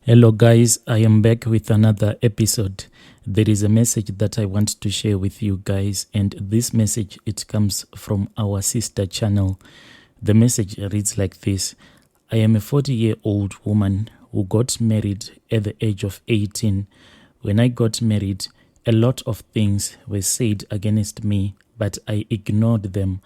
Hello guys, I am back with another episode. There is a message that I want to share with you guys, and this message, it comes from our sister channel. The message reads like this. I am a 40-year-old woman who got married at the age of 18. When I got married, a lot of things were said against me, but I ignored them.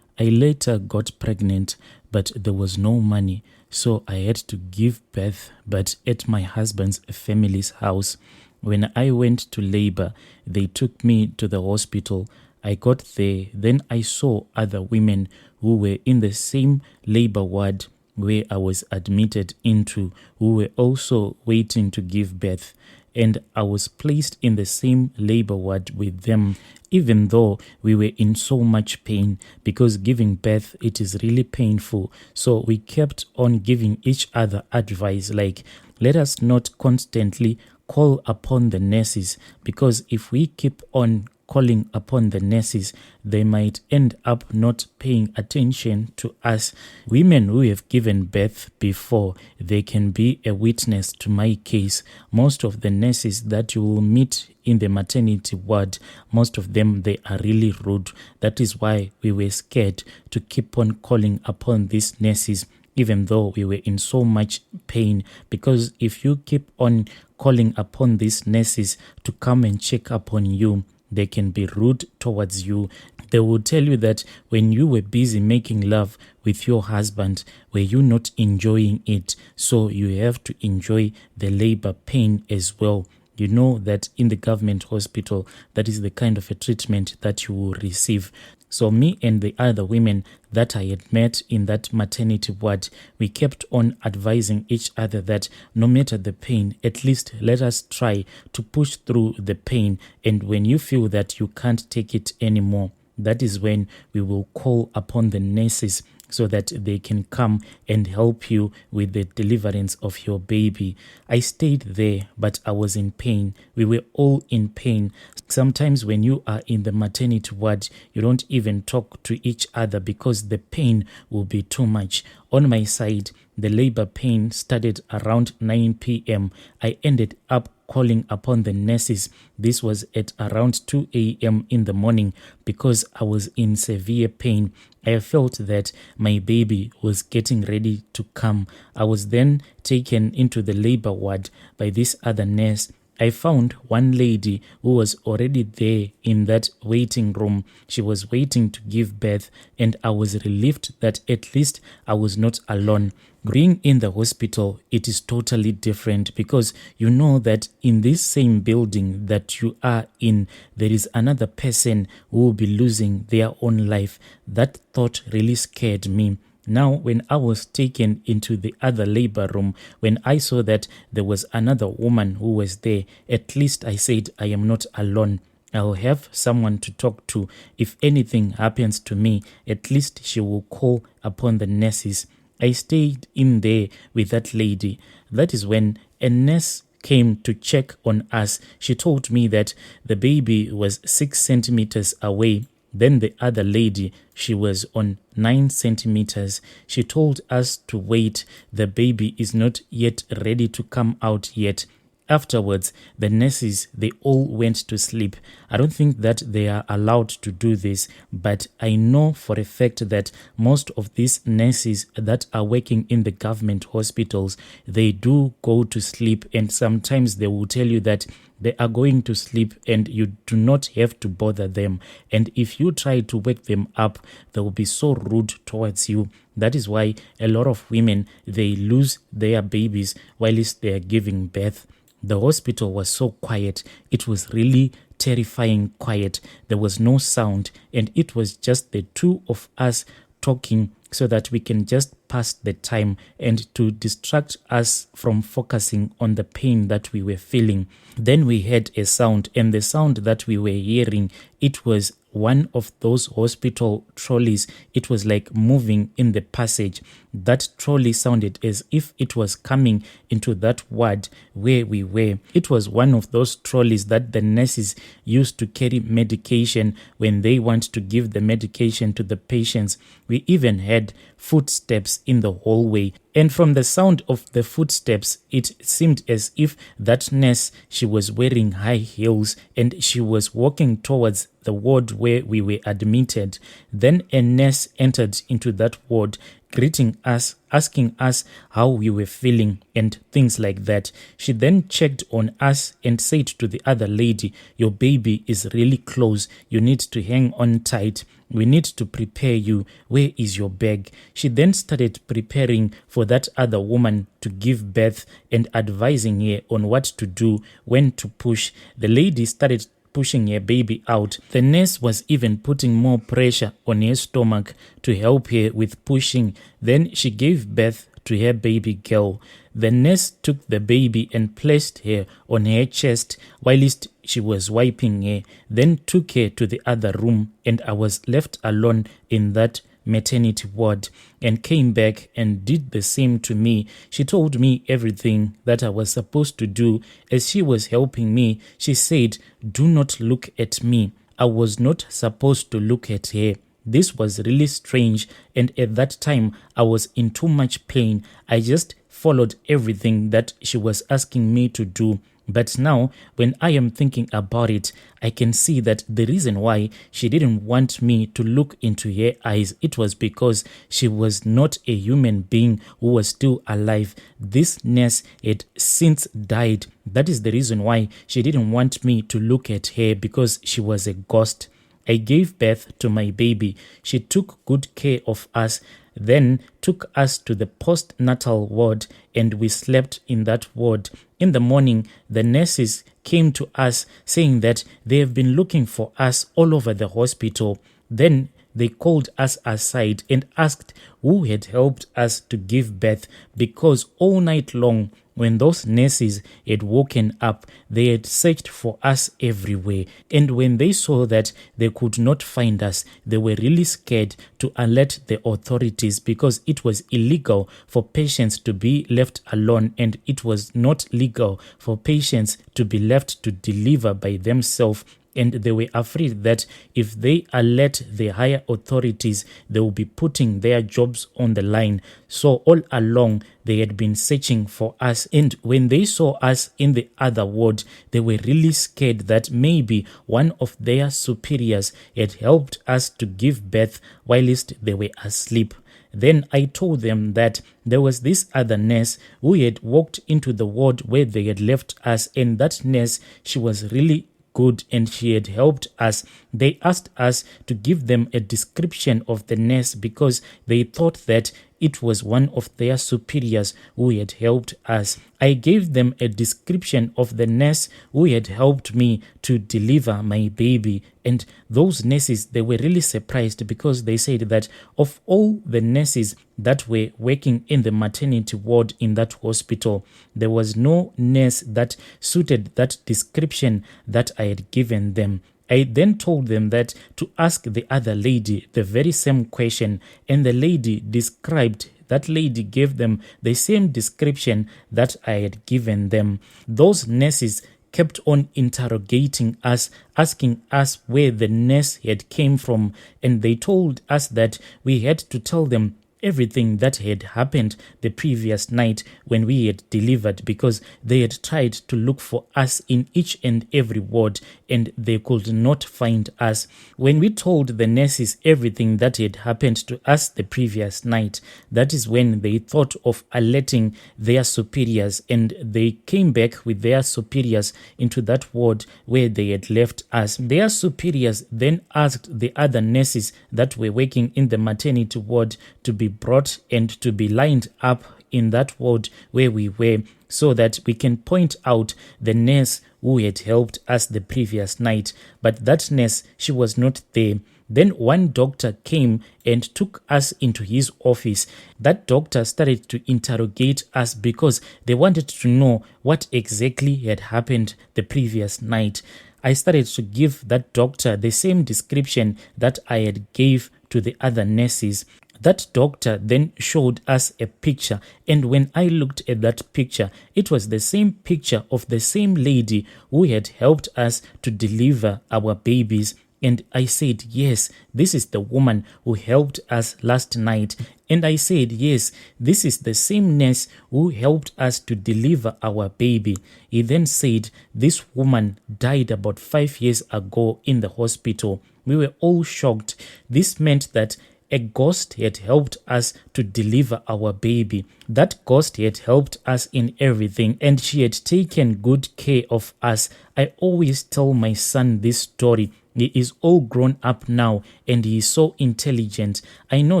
I later got pregnant, but there was no money, so I had to give birth, but at my husband's family's house. When I went to labor, they took me to the hospital. I got there, then I saw other women who were in the same labor ward where I was admitted into, who were also waiting to give birth. And I was placed in the same labor ward with them, even though we were in so much pain, because giving birth, it is really painful. So we kept on giving each other advice like, let us not constantly call upon the nurses, because if we keep on calling upon the nurses, they might end up not paying attention to us. Women who have given birth before, they can be a witness to my case. Most of the nurses that you will meet in the maternity ward, most of them, they are really rude. That is why we were scared to keep on calling upon these nurses, even though we were in so much pain, because if you keep on calling upon these nurses to come and check upon you, they can be rude towards you. They will tell you that when you were busy making love with your husband, were you not enjoying it? So you have to enjoy the labor pain as well. You know that in the government hospital, that is the kind of a treatment that you will receive. So me and the other women that I had met in that maternity ward, we kept on advising each other that no matter the pain, at least let us try to push through the pain. And when you feel that you can't take it anymore, that is when we will call upon the nurses so that they can come and help you with the deliverance of your baby. I stayed there, but I was in pain. We were all in pain. Sometimes when you are in the maternity ward, you don't even talk to each other because the pain will be too much. On my side, the labor pain started around 9 p.m. I ended up calling upon the nurses. This was at around 2 a.m. in the morning because I was in severe pain. I felt that my baby was getting ready to come. I was then taken into the labor ward by this other nurse. I found one lady who was already there in that waiting room. She was waiting to give birth, and I was relieved that at least I was not alone. Being in the hospital, it is totally different because you know that in this same building that you are in, there is another person who will be losing their own life. That thought really scared me. Now, when I was taken into the other labor room, when I saw that there was another woman who was there, at least I said, I am not alone. I'll have someone to talk to. If anything happens to me, at least she will call upon the nurses. I stayed in there with that lady. That is when a nurse came to check on us. She told me that the baby was 6 centimeters away. Then the other lady, she was on 9 centimeters. She told us to wait. The baby is not yet ready to come out yet. Afterwards, the nurses, they all went to sleep. I don't think that they are allowed to do this, but I know for a fact that most of these nurses that are working in the government hospitals, they do go to sleep, and sometimes they will tell you that they are going to sleep and you do not have to bother them. And if you try to wake them up, they will be so rude towards you. That is why a lot of women, they lose their babies whilst they are giving birth. The hospital was so quiet. It was really terrifying quiet. There was no sound, and it was just the two of us talking so that we can just pass the time and to distract us from focusing on the pain that we were feeling. Then we heard a sound, and the sound that we were hearing, it was one of those hospital trolleys. It was like moving in the passage. That trolley sounded as if it was coming into that ward where we were. It was one of those trolleys that the nurses used to carry medication when they want to give the medication to the patients. We even had footsteps in the hallway. And from the sound of the footsteps, it seemed as if that nurse, she was wearing high heels and she was walking towards the ward where we were admitted. Then a nurse entered into that ward, greeting us, asking us how we were feeling and things like that. She then checked on us and said to the other lady, "Your baby is really close. You need to hang on tight. We need to prepare you. Where is your bag?" She then started preparing for that other woman to give birth and advising her on what to do, when to push. The lady started pushing her baby out. The nurse was even putting more pressure on her stomach to help her with pushing. Then she gave birth to her baby girl. The nurse took the baby and placed her on her chest whilst she was wiping her, then took her to the other room, and I was left alone in that maternity ward, and came back and did the same to me. She told me everything that I was supposed to do. As she was helping me, she said, "Do not look at me." I was not supposed to look at her. This was really strange, and at that time I was in too much pain. I just followed everything that she was asking me to do. But now, when I am thinking about it, I can see that the reason why she didn't want me to look into her eyes, it was because she was not a human being who was still alive. This nurse had since died. That is the reason why she didn't want me to look at her, because she was a ghost. I gave birth to my baby. She took good care of us, then took us to the postnatal ward, and we slept in that ward. In the morning, the nurses came to us saying that they have been looking for us all over the hospital. Then they called us aside and asked who had helped us to give birth, because all night long, when those nurses had woken up, they had searched for us everywhere. And when they saw that they could not find us, they were really scared to alert the authorities, because it was illegal for patients to be left alone, and it was not legal for patients to be left to deliver by themselves. And they were afraid that if they alert the higher authorities, they will be putting their jobs on the line. So all along, they had been searching for us. And when they saw us in the other ward, they were really scared that maybe one of their superiors had helped us to give birth whilst they were asleep. Then I told them that there was this other nurse who had walked into the ward where they had left us. And that nurse, she was really good and she had helped us. They asked us to give them a description of the nurse, because they thought that it was one of their superiors who had helped us. I gave them a description of the nurse who had helped me to deliver my baby. And those nurses, they were really surprised, because they said that of all the nurses that were working in the maternity ward in that hospital, there was no nurse that suited that description that I had given them. I then told them that to ask the other lady the very same question, and the lady described, that lady gave them the same description that I had given them. Those nurses kept on interrogating us, asking us where the nurse had came from, and they told us that we had to tell them everything that had happened the previous night when we had delivered, because they had tried to look for us in each and every ward and they could not find us. When we told the nurses everything that had happened to us the previous night, that is when they thought of alerting their superiors, and they came back with their superiors into that ward where they had left us. Their superiors then asked the other nurses that were working in the maternity ward to be brought and to be lined up in that ward where we were, so that we can point out the nurse who had helped us the previous night. But that nurse, she was not there. Then one doctor came and took us into his office. That doctor started to interrogate us, because they wanted to know what exactly had happened the previous night. I started to give that doctor the same description that I had gave to the other nurses. That doctor then showed us a picture, and when I looked at that picture, it was the same picture of the same lady who had helped us to deliver our babies. And I said, yes, this is the woman who helped us last night. And I said, yes, this is the same nurse who helped us to deliver our baby. He then said, this woman died about 5 years ago in the hospital. We were all shocked. This meant that a ghost had helped us to deliver our baby. That ghost had helped us in everything, and she had taken good care of us. I always tell my son this story. He is all grown up now and he is so intelligent. I know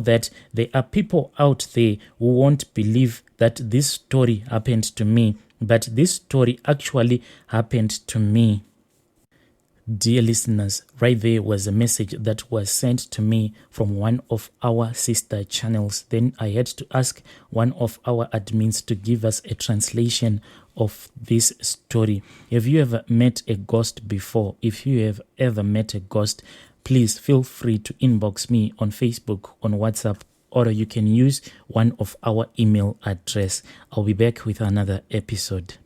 that there are people out there who won't believe that this story happened to me, but this story actually happened to me. Dear listeners, right there was a message that was sent to me from one of our sister channels. Then I had to ask one of our admins to give us a translation of this story. Have you ever met a ghost before? If you have ever met a ghost, please feel free to inbox me on Facebook, on WhatsApp, or you can use one of our email address. I'll be back with another episode.